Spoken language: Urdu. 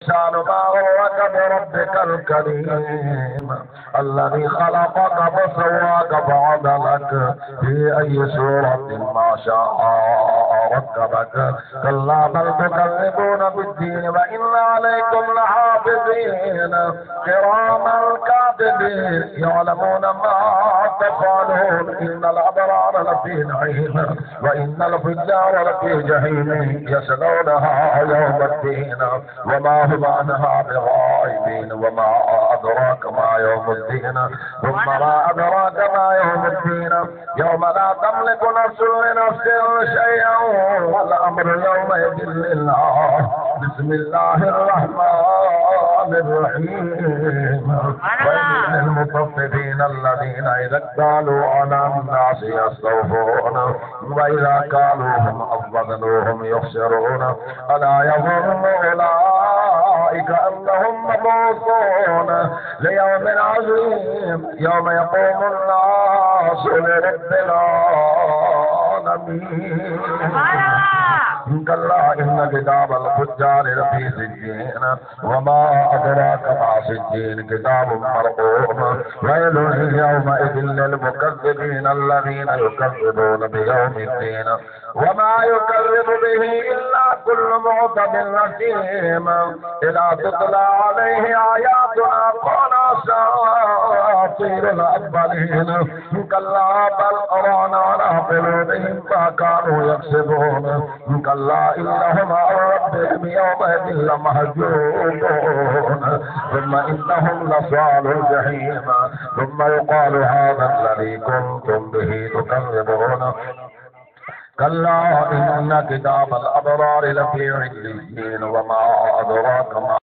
الإنسان ما غرك بربك الكريم الذي خلقك فسواك فعدلك في أي سورة ما شاء ركبك كلا بل تكذبون بالدين وإن عليكم لحافظين كراما كاتبين يعلمون ما تفعلون إن الأبرار لفي نعيم وإن الفجار لفي جحيم يصلونها يوم الدين وما هم عنها بغائبين وما أدراك ما يوم الدين ثم ما أدراك ما يوم الدين يوم لا تملك نفس لنفس شيئا والأمر يومئذ لله بسم الله الرحمن الرحيم ويل للمطففين الذين إذا اكتالوا على الناس يستوفون وإذا كالوهم أو وزنوهم يخسرون ألا يظن أولئك أنهم مبعوثون ليوم عظيم يوم يقوم الناس لرب العالمين كلا إن كتاب الفجار لفي سجين وما أدراك ما سجين كتاب مرقوم ويل يومئذ للمكذبين الذين يكذبون بيوم الدين وما يكذب به إلا كل معتد أثيم إذا تتلى عليه آياتنا قال أساطير الأولين كلا بل ران على قلوبهم ما كانوا يكسبون كلا إنهم عن ربهم يومئذ لمحجوبون ثم إنهم لصالوا الجحيم ثم يقال هذا الذي كنتم به تكذبون كلا إن كتاب الأبرار لفي عليين وما أدراك ما